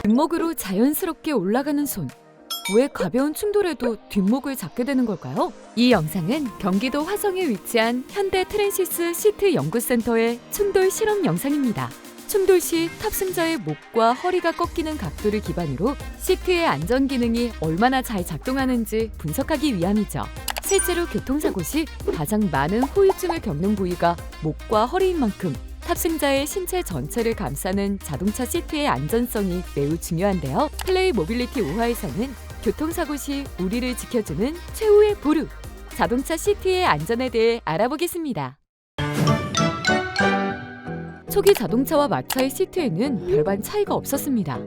뒷목으로 자연스럽게 올라가는 손. 왜 가벼운 충돌에도 뒷목을 잡게 되는 걸까요? 이 영상은 경기도 화성에 위치한 현대 트랜시스 시트 연구센터의 충돌 실험 영상입니다. 충돌 시 탑승자의 목과 허리가 꺾이는 각도를 기반으로 시트의 안전 기능이 얼마나 잘 작동하는지 분석하기 위함이죠. 실제로 교통사고 시 가장 많은 후유증을 겪는 부위가 목과 허리인 만큼 탑승자의 신체 전체를 감싸는 자동차 시트의 안전성이 매우 중요한데요. 플레이 모빌리티 5화에서는 교통사고 시 우리를 지켜주는 최후의 보루, 자동차 시트의 안전에 대해 알아보겠습니다. 초기 자동차와 마차의 시트에는 별반 차이가 없었습니다.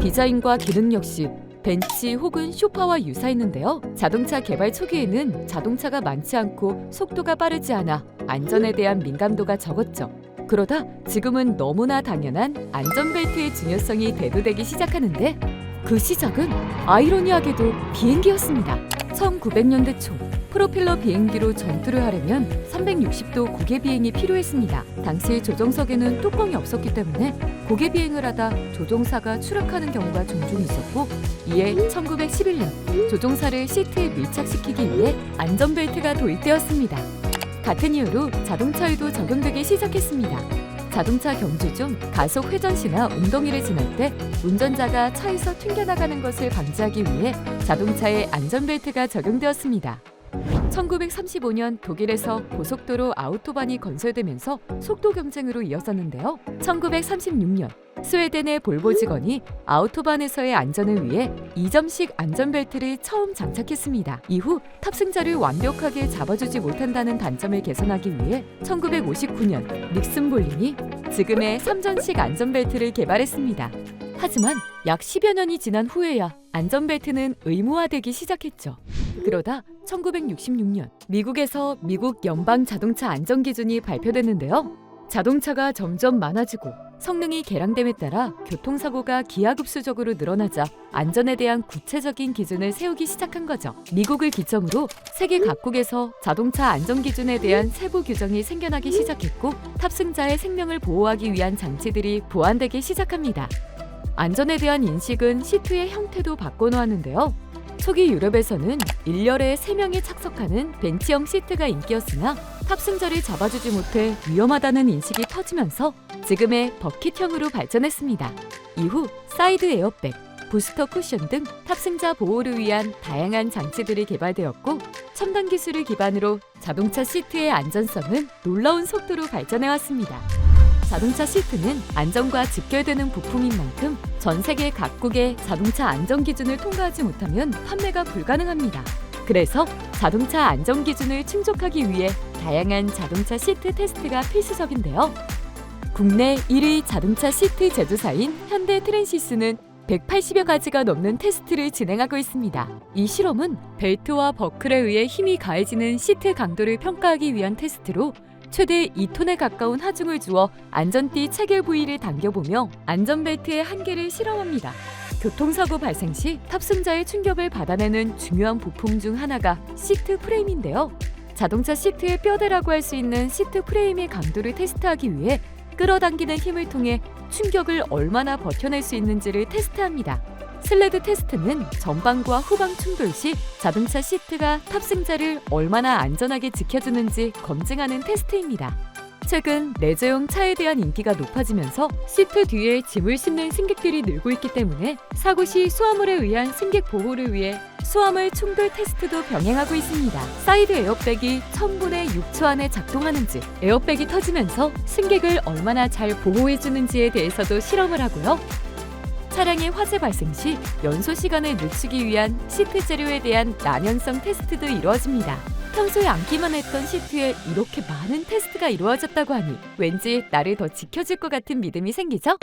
디자인과 기능 역시 벤치 혹은 쇼파와 유사했는데요. 자동차 개발 초기에는 자동차가 많지 않고 속도가 빠르지 않아 안전에 대한 민감도가 적었죠. 그러다 지금은 너무나 당연한 안전벨트의 중요성이 대두되기 시작하는데 그 시작은 아이러니하게도 비행기였습니다. 1900년대 초 프로펠러 비행기로 전투를 하려면 360도 고개 비행이 필요했습니다. 당시 조종석에는 뚜껑이 없었기 때문에 고개 비행을 하다 조종사가 추락하는 경우가 종종 있었고, 이에 1911년 조종사를 시트에 밀착시키기 위해 안전벨트가 도입되었습니다. 같은 이유로 자동차에도 적용되기 시작했습니다. 자동차 경주 중 가속 회전 시나 웅덩이를 지날 때 운전자가 차에서 튕겨나가는 것을 방지하기 위해 자동차에 안전벨트가 적용되었습니다. 1935년 독일에서 고속도로 아우토반이 건설되면서 속도 경쟁으로 이어졌는데요. 1936년 스웨덴의 볼보 직원이 아우토반에서의 안전을 위해 2점식 안전벨트를 처음 장착했습니다. 이후 탑승자를 완벽하게 잡아주지 못한다는 단점을 개선하기 위해 1959년 닉슨 볼링이 지금의 3전식 안전벨트를 개발했습니다. 하지만 약 10여 년이 지난 후에야 안전벨트는 의무화되기 시작했죠. 그러다 1966년 미국에서 미국 연방 자동차 안전 기준이 발표됐는데요. 자동차가 점점 많아지고 성능이 개량됨에 따라 교통사고가 기하급수적으로 늘어나자 안전에 대한 구체적인 기준을 세우기 시작한 거죠. 미국을 기점으로 세계 각국에서 자동차 안전 기준에 대한 세부 규정이 생겨나기 시작했고, 탑승자의 생명을 보호하기 위한 장치들이 보완되기 시작합니다. 안전에 대한 인식은 시트의 형태도 바꿔놓았는데요. 초기 유럽에서는 1열에 3명이 착석하는 벤치형 시트가 인기였으나 탑승자를 잡아주지 못해 위험하다는 인식이 터지면서 지금의 버킷형으로 발전했습니다. 이후 사이드 에어백, 부스터 쿠션 등 탑승자 보호를 위한 다양한 장치들이 개발되었고, 첨단 기술을 기반으로 자동차 시트의 안전성은 놀라운 속도로 발전해왔습니다. 자동차 시트는 안전과 직결되는 부품인 만큼 전 세계 각국의 자동차 안전 기준을 통과하지 못하면 판매가 불가능합니다. 그래서 자동차 안전 기준을 충족하기 위해 다양한 자동차 시트 테스트가 필수적인데요. 국내 1위 자동차 시트 제조사인 현대 트랜시스는 180여 가지가 넘는 테스트를 진행하고 있습니다. 이 실험은 벨트와 버클에 의해 힘이 가해지는 시트 강도를 평가하기 위한 테스트로 최대 2톤에 가까운 하중을 주어 안전띠 체결 부위를 당겨보며 안전벨트의 한계를 실험합니다. 교통사고 발생 시 탑승자의 충격을 받아내는 중요한 부품 중 하나가 시트 프레임인데요. 자동차 시트의 뼈대라고 할 수 있는 시트 프레임의 강도를 테스트하기 위해 끌어당기는 힘을 통해 충격을 얼마나 버텨낼 수 있는지를 테스트합니다. 슬레드 테스트는 전방과 후방 충돌 시 자동차 시트가 탑승자를 얼마나 안전하게 지켜주는지 검증하는 테스트입니다. 최근 레저용 차에 대한 인기가 높아지면서 시트 뒤에 짐을 싣는 승객들이 늘고 있기 때문에 사고 시 수화물에 의한 승객 보호를 위해 수화물 충돌 테스트도 병행하고 있습니다. 사이드 에어백이 1000분의 6초 안에 작동하는지, 에어백이 터지면서 승객을 얼마나 잘 보호해주는지에 대해서도 실험을 하고요. 차량의 화재 발생 시 연소 시간을 늦추기 위한 시트 재료에 대한 난연성 테스트도 이루어집니다. 평소에 앉기만 했던 시트에 이렇게 많은 테스트가 이루어졌다고 하니 왠지 나를 더 지켜줄 것 같은 믿음이 생기죠?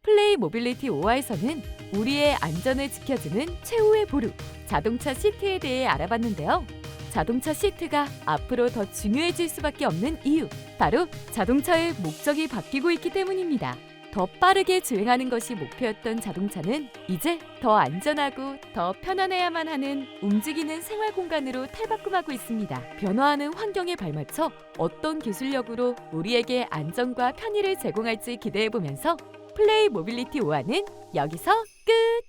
플레이 모빌리티 5화에서는 우리의 안전을 지켜주는 최후의 보루, 자동차 시트에 대해 알아봤는데요. 자동차 시트가 앞으로 더 중요해질 수밖에 없는 이유, 바로 자동차의 목적이 바뀌고 있기 때문입니다. 더 빠르게 주행하는 것이 목표였던 자동차는 이제 더 안전하고 더 편안해야만 하는 움직이는 생활 공간으로 탈바꿈하고 있습니다. 변화하는 환경에 발맞춰 어떤 기술력으로 우리에게 안전과 편의를 제공할지 기대해보면서 플레이 모빌리티 5화는 여기서 끝!